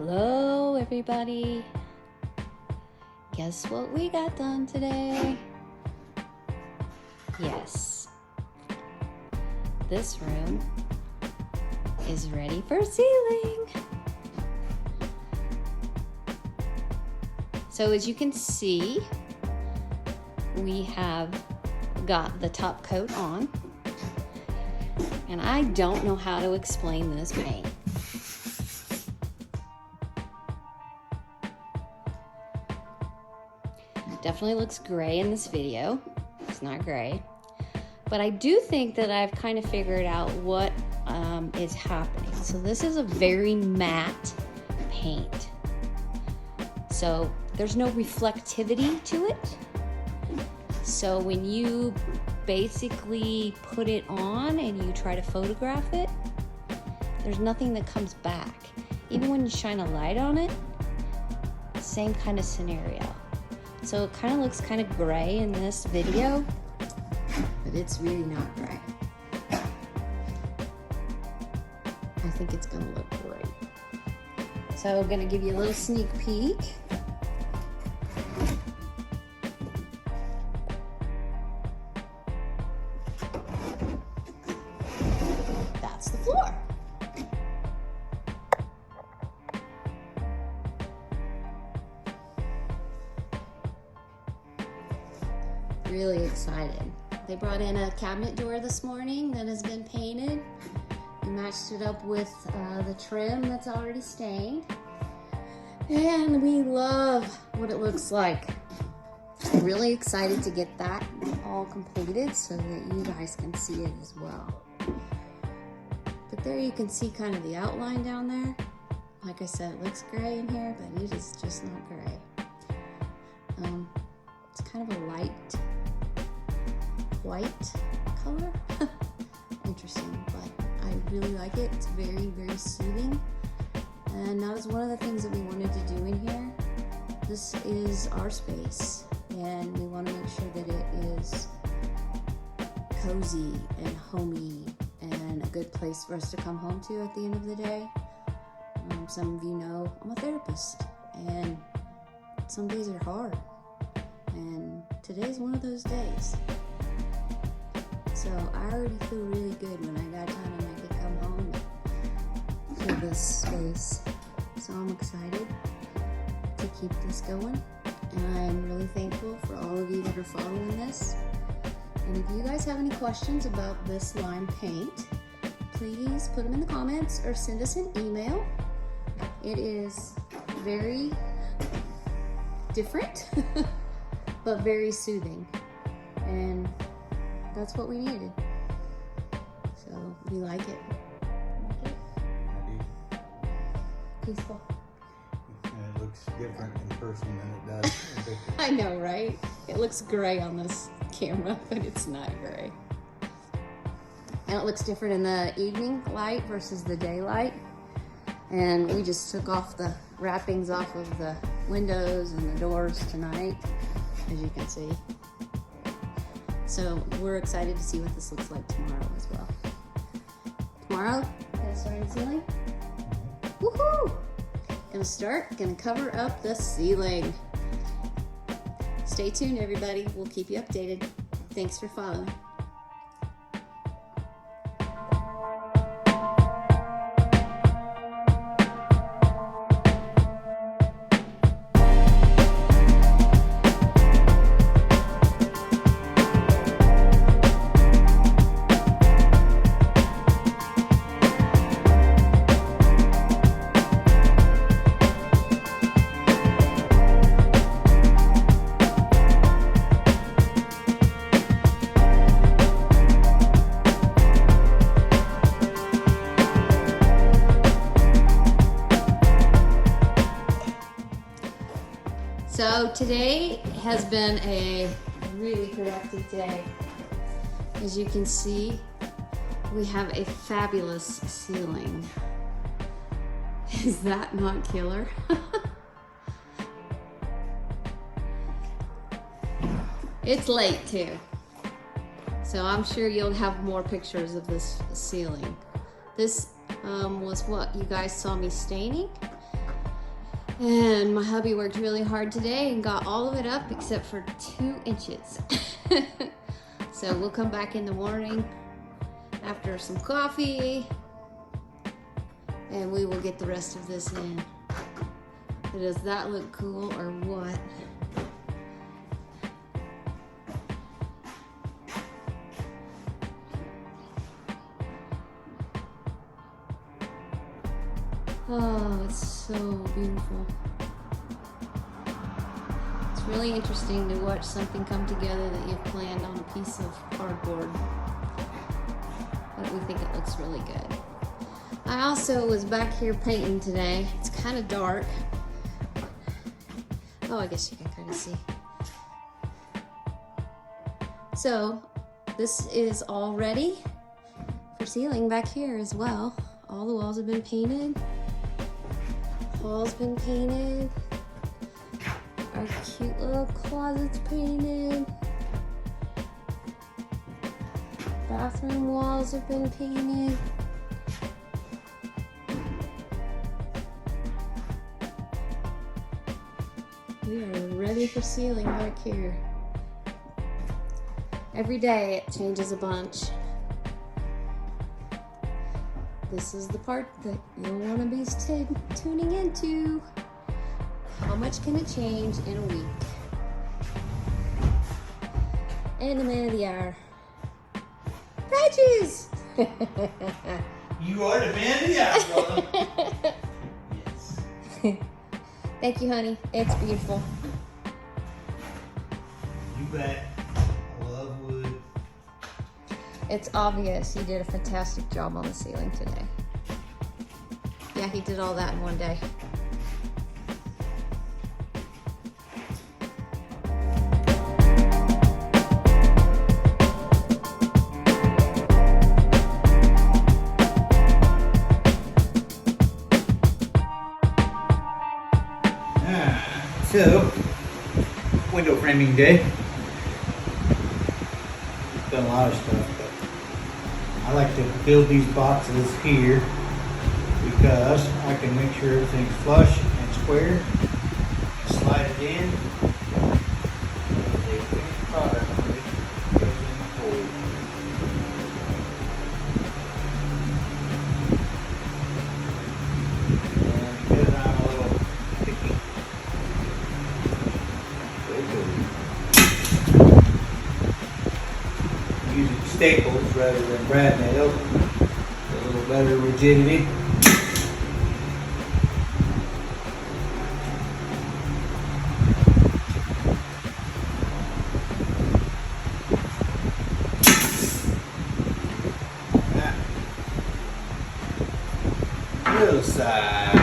Hello everybody. Guess what we got done today? Yes. This room is ready for ceiling. So as you can see, we have got the top coat on. And I don't know how to explain this paint. Definitely looks gray in this video. It's not gray. But I do think that I've kind of figured out what is happening. So this is a very matte paint. So there's no reflectivity to it. So when you basically put it on and you try to photograph it, there's nothing that comes back. Even when you shine a light on it, same kind of scenario. So it kind of looks kind of gray in this video, but it's really not gray. I think it's gonna look great. So I'm gonna give you a little sneak peek. That's the floor. Really excited. They brought in a cabinet door this morning that has been painted. We matched it up with the trim that's already stained. And we love what it looks like. I'm really excited to get that all completed so that you guys can see it as well. But there you can see kind of the outline down there. Like I said, it looks gray in here, but it is just not gray. It's kind of a light white color. Interesting, but I really like it. It's very, very soothing. And that is one of the things that we wanted to do in here. This is our space, and we want to make sure that it is cozy and homey and a good place for us to come home to at the end of the day. Some of you know I'm a therapist, and some days are hard. And today's one of those days. So I already feel really good when I got time and I could come home to this space. So I'm excited to keep this going. And I'm really thankful for all of you that are following this. And if you guys have any questions about this lime paint, please put them in the comments or send us an email. It is very different, but very soothing. And that's what we needed. So we like it. Like it? I do. Peaceful. And it looks different in person than it does in pictures. I know, right? It looks gray on this camera, but it's not gray. And it looks different in the evening light versus the daylight. And we just took off the wrappings off of the windows and the doors tonight, as you can see. So we're excited to see what this looks like tomorrow as well. Tomorrow, gonna start on the ceiling. Woohoo! Gonna cover up the ceiling. Stay tuned, everybody. We'll keep you updated. Thanks for following. So today has been a really productive day. As you can see, we have a fabulous ceiling. Is that not killer? It's late too, so I'm sure you'll have more pictures of this ceiling. This was what you guys saw me staining, And my hubby worked really hard today and got all of it up except for 2 inches. So we'll come back in the morning after some coffee and we will get the rest of this in. Does that look cool or what? Oh, it's so beautiful. It's really interesting to watch something come together that you've planned on a piece of cardboard. But we think it looks really good. I also was back here painting today. It's kind of dark. Oh, I guess you can kind of see. So, this is all ready for ceiling back here as well. All the walls have been painted. Hall's been painted. Our cute little closet's painted. Bathroom walls have been painted. We are ready for ceiling back here. Every day it changes a bunch. This is the part that you'll want to be tuning into. How much can it change in a week? And the man of the hour. Patches! You are the man of the hour, brother. Yes. Thank you, honey. It's beautiful. You bet. I love wood. It's obvious he did a fantastic job on the ceiling today. Yeah, he did all that in one day. So, window framing day. Done a lot of stuff, but I like to build these boxes here because I can make sure everything's flush and square. Slide it in. They finished product when it goes in the hole. And because I'm a little picky, using staples rather than brad nails, a little better rigidity. Other side.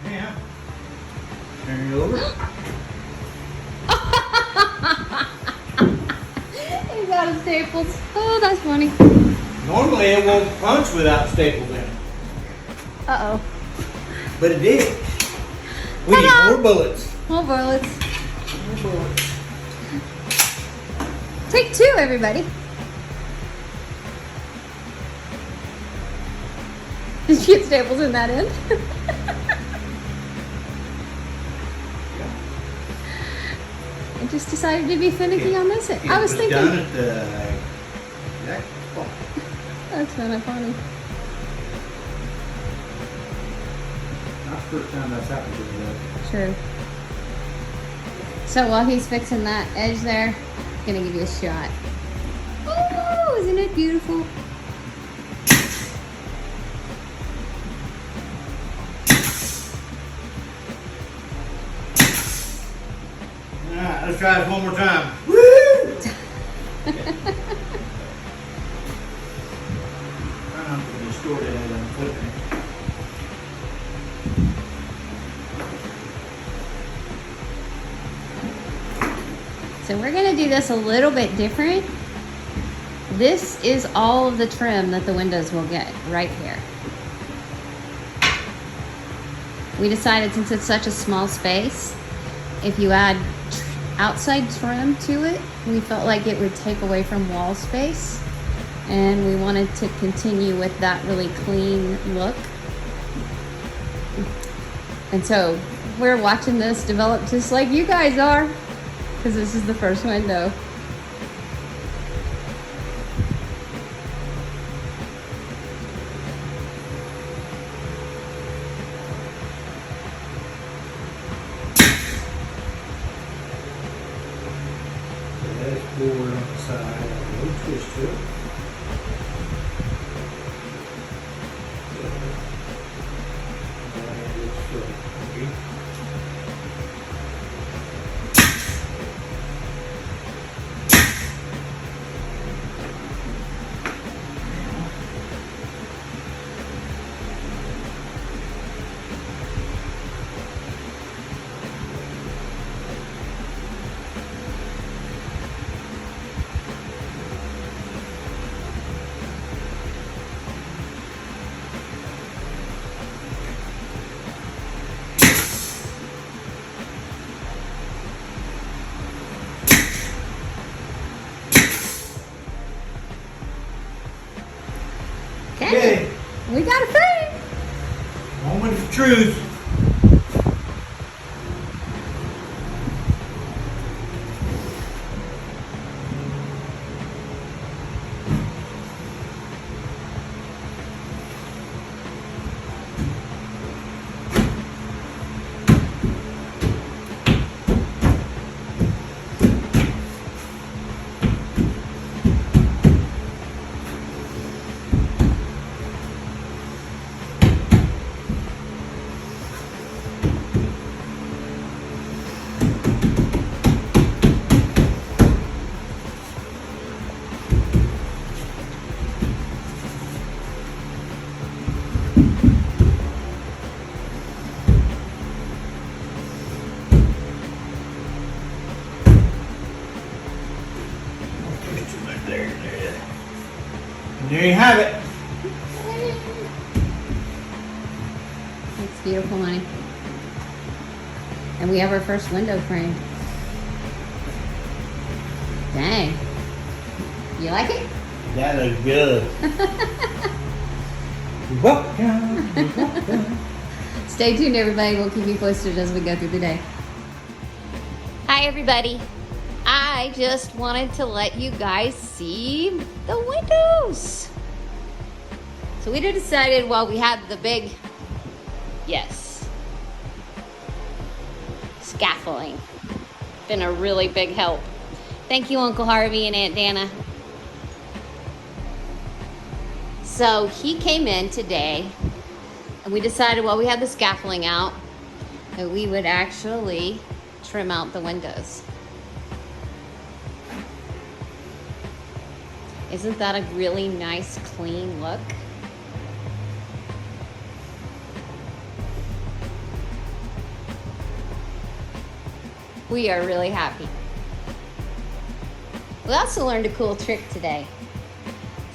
Yeah. Turn it over. He's out of staples. Oh, that's funny. Normally it won't punch without staples in it, Uh-oh. but it did. We need Ta-da! more bullets. More bullets. More bullets. Take 2, everybody. Did you get staples in that end? I just decided to be finicky on this end. I was thinking. Done at the exact spot. That's kind of funny. Not the first time that's happened to me though. True. So while he's fixing that edge there, I'm gonna give you a shot. Oh, isn't it beautiful? Alright, let's try this one more time. Woo! Try not to distort it as I'm flipping it. So we're gonna do this a little bit different. This is all of the trim that the windows will get right here. We decided, since it's such a small space, if you add outside trim to it, we felt like it would take away from wall space, and we wanted to continue with that really clean look. And so we're watching this develop just like you guys are, because this is the first window. Board on the side, a little twist to it. And it's filled. Okay, We got a frame. moment of truth. And there you have it. It's beautiful, honey. And we have our first window frame. Dang. You like it? That looks good. Welcome. Stay tuned, everybody. We'll keep you posted as we go through the day. Hi, everybody. I just wanted to let you guys see the windows. So we decided while we had the big, scaffolding. Been a really big help. Thank you, Uncle Harvey and Aunt Dana. So he came in today, and we decided while we had the scaffolding out that we would actually trim out the windows. Isn't that a really nice, clean look? We are really happy. We also learned a cool trick today.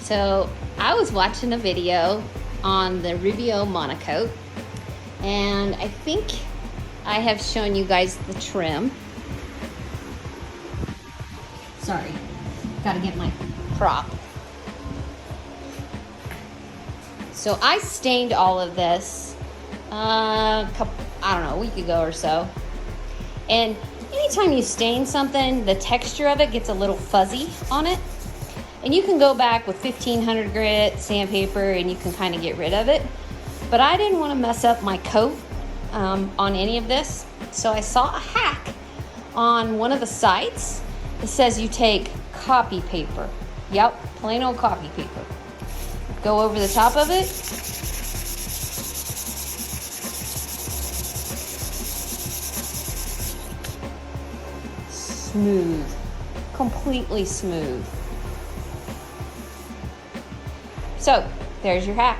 So I was watching a video on the Rubio Monocoat, and I think I have shown you guys the trim. Sorry, gotta get my prop. So I stained all of this a week ago or so. And anytime you stain something, the texture of it gets a little fuzzy on it. And you can go back with 1500 grit sandpaper and you can kind of get rid of it. But I didn't want to mess up my coat on any of this. So I saw a hack on one of the sites. It says you take copy paper. Yep, plain old copy paper. Go over the top of it. Smooth, completely smooth. So, there's your hack.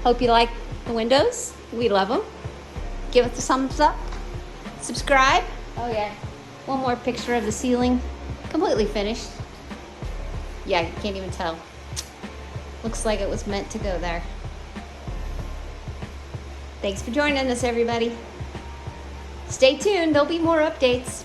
Hope you like the windows. We love them. Give us a thumbs up. Subscribe. Oh yeah. One more picture of the ceiling. Completely finished. Yeah, you can't even tell. Looks like it was meant to go there. Thanks for joining us, everybody. Stay tuned, there'll be more updates.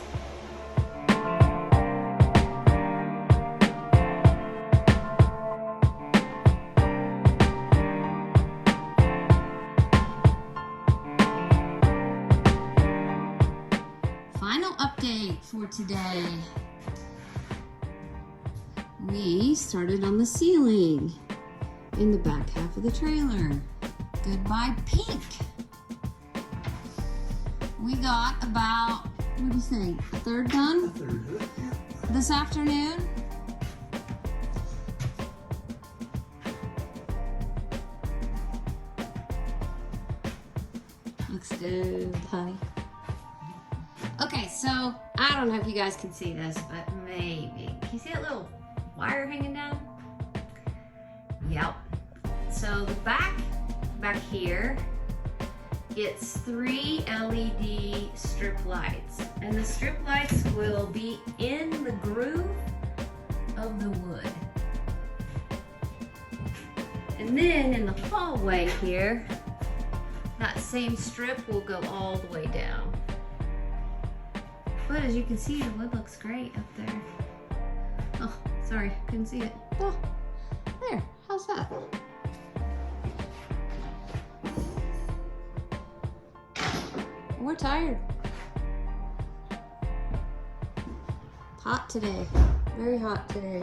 Final update for today. We started on the ceiling in the back half of the trailer. Goodbye pink. We got about, what do you think, a third done? A third of it, yeah. This afternoon. Looks good, honey. Okay, so I don't know if you guys can see this, but maybe. Can you see that little wire hanging down? Yep. So the back here gets 3 LED strip lights, and the strip lights will be in the groove of the wood. And then in the hallway here, that same strip will go all the way down. But as you can see, the wood looks great up there. Oh, sorry, couldn't see it. Oh, there, how's that? We're tired. Hot today, very hot today.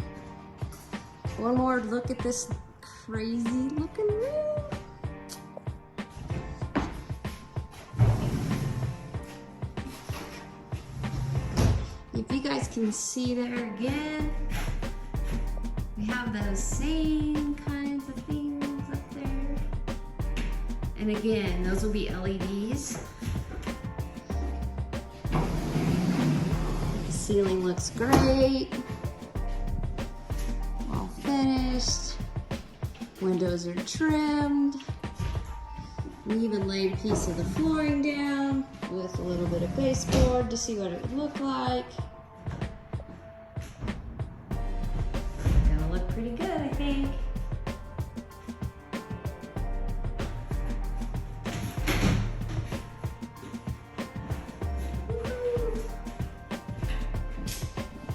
One more look at this crazy looking room. If you guys can see there again, we have those same kinds of things up there. And again, those will be LEDs. The ceiling looks great. All finished. Windows are trimmed. We even laid a piece of the flooring down with a little bit of baseboard to see what it would look like. Gonna look pretty good, I think.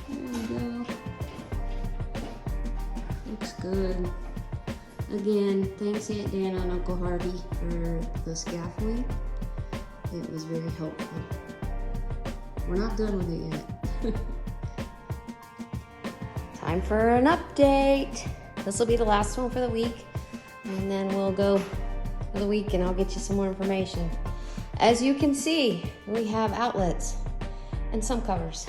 There we go. Looks good. Again, thanks Aunt Dan and Uncle Harvey for the scaffolding. It was very helpful. We're not done with it yet. Time for an update. This will be the last one for the week, and then we'll go for the week and I'll get you some more information. As you can see, we have outlets and some covers.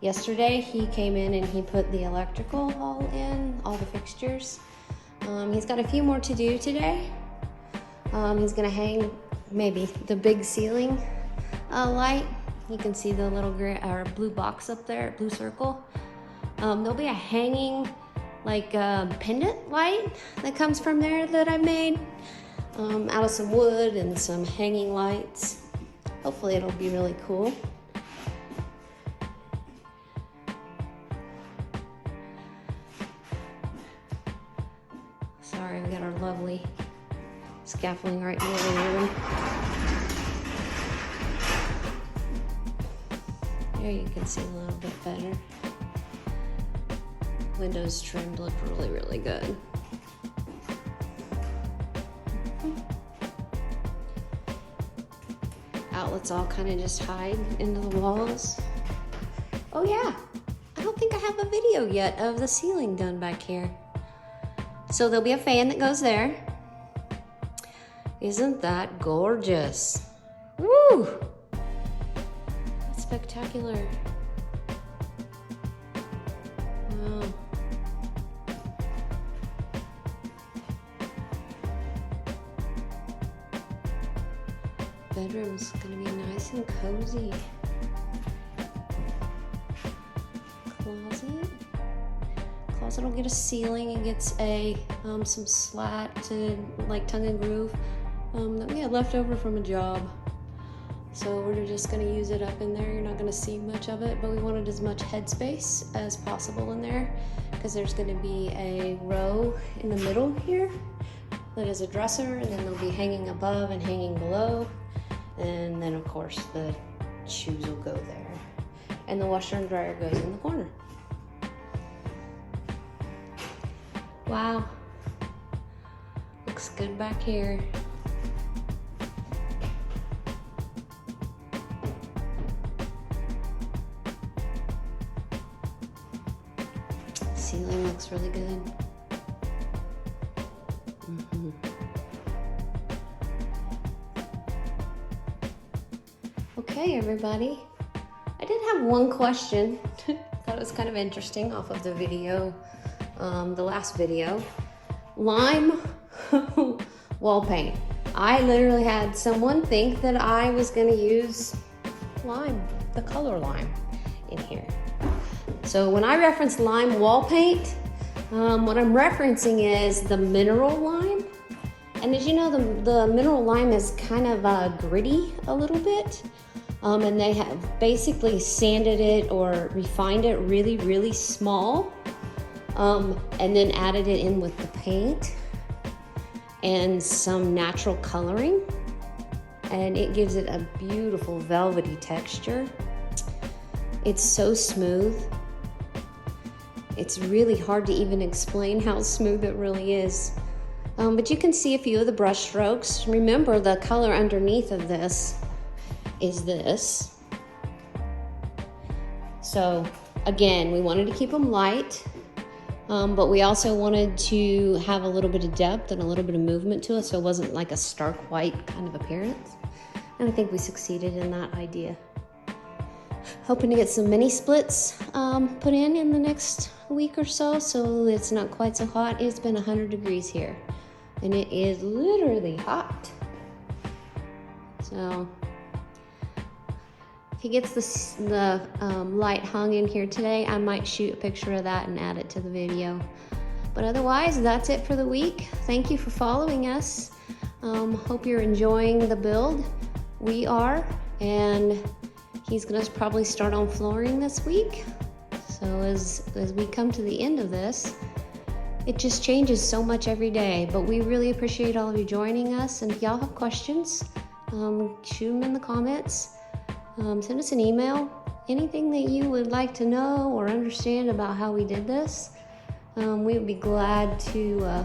Yesterday he came in and he put the electrical all in, all the fixtures. He's got a few more to do today. He's gonna hang maybe the big ceiling light. You can see the little gray or blue box up there, blue circle. There'll be a hanging like pendant light that comes from there that I made out of some wood and some hanging lights. Hopefully it'll be really cool. Sorry, we got our lovely scaffolding right in the living room. There you can see a little bit better. Windows trimmed look really, really good. Outlets all kind of just hide into the walls. Oh yeah, I don't think I have a video yet of the ceiling done back here. So there'll be a fan that goes there. Isn't that gorgeous? Woo! That's spectacular. Wow. Bedroom's gonna be nice and cozy. Closet will get a ceiling. It gets a some slat to like tongue and groove that we had left over from a job. So we're just gonna use it up in there. You're not gonna see much of it, but we wanted as much headspace as possible in there because there's gonna be a row in the middle here that is a dresser, and then they'll be hanging above and hanging below. And then of course the shoes will go there. And the washer and dryer goes in the corner. Wow. Looks good back here. Ceiling looks really good. Okay, everybody. I did have one question. Thought it was kind of interesting off of the video, the last video. Lime wall paint. I literally had someone think that I was gonna use lime, the color lime in here. So when I reference lime wall paint, what I'm referencing is the mineral lime. And as you know, the mineral lime is kind of gritty a little bit. And they have basically sanded it or refined it really, really small. And then added it in with the paint and some natural coloring. And it gives it a beautiful velvety texture. It's so smooth. It's really hard to even explain how smooth it really is. But you can see a few of the brush strokes. Remember, the color underneath of this is this. So again, we wanted to keep them light, but we also wanted to have a little bit of depth and a little bit of movement to it, so it wasn't like a stark white kind of appearance. And I think we succeeded in that idea. Hoping to get some mini splits put in the next week or so it's not quite so hot. It's been 100 degrees here, and it is literally hot. So if he gets the light hung in here today, I might shoot a picture of that and add it to the video. But otherwise, that's it for the week. Thank you for following us. Hope you're enjoying the build. We are, and he's gonna probably start on flooring this week. So as we come to the end of this, it just changes so much every day, but we really appreciate all of you joining us. And if y'all have questions, shoot them in the comments. Send us an email. Anything that you would like to know or understand about how we did this, we would be glad to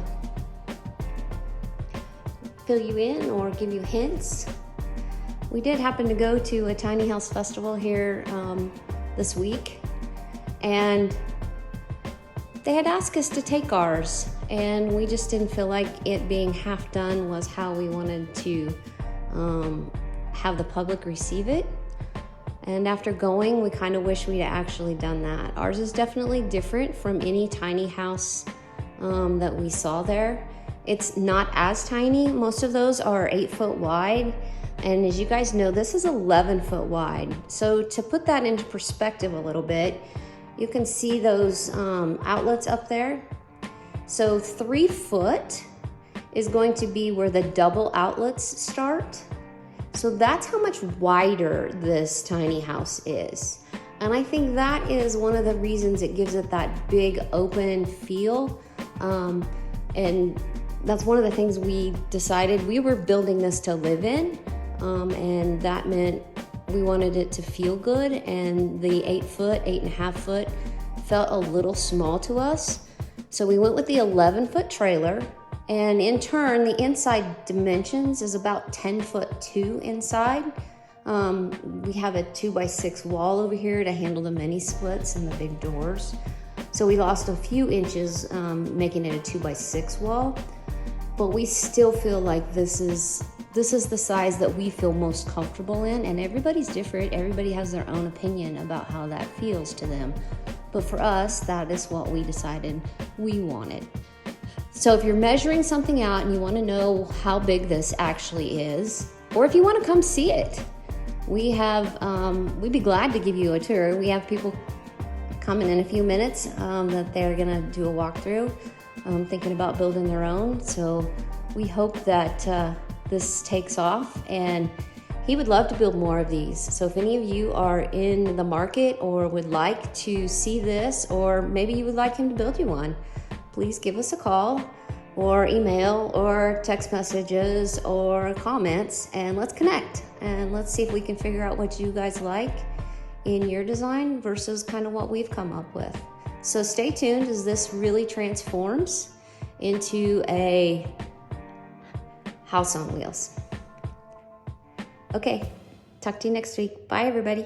fill you in or give you hints. We did happen to go to a tiny house festival here this week, and they had asked us to take ours, and we just didn't feel like it being half done was how we wanted to have the public receive it. And after going, we kind of wish we'd actually done that. Ours is definitely different from any tiny house that we saw there. It's not as tiny. Most of those are 8 foot wide. And as you guys know, this is 11 foot wide. So to put that into perspective a little bit, you can see those outlets up there. So 3 foot is going to be where the double outlets start. So that's how much wider this tiny house is. And I think that is one of the reasons it gives it that big open feel. And that's one of the things we decided. We were building this to live in, and that meant we wanted it to feel good, and the 8 foot, 8.5 foot felt a little small to us. So we went with the 11 foot trailer. And in turn, the inside dimensions is about 10 foot 2 inside. We have a 2x6 wall over here to handle the mini splits and the big doors. So we lost a few inches, making it a 2x6 wall. But we still feel like this is the size that we feel most comfortable in. And everybody's different. Everybody has their own opinion about how that feels to them. But for us, that is what we decided we wanted. So if you're measuring something out and you want to know how big this actually is, or if you want to come see it, we'd be glad to give you a tour. We have people coming in a few minutes that they're gonna do a walkthrough, thinking about building their own. So we hope that this takes off and He would love to build more of these. So if any of you are in the market or would like to see this, or maybe you would like him to build you one, please give us a call or email or text messages or comments, and let's connect and let's see if we can figure out what you guys like in your design versus kind of what we've come up with. So stay tuned as this really transforms into a house on wheels. Okay, talk to you next week. Bye, everybody.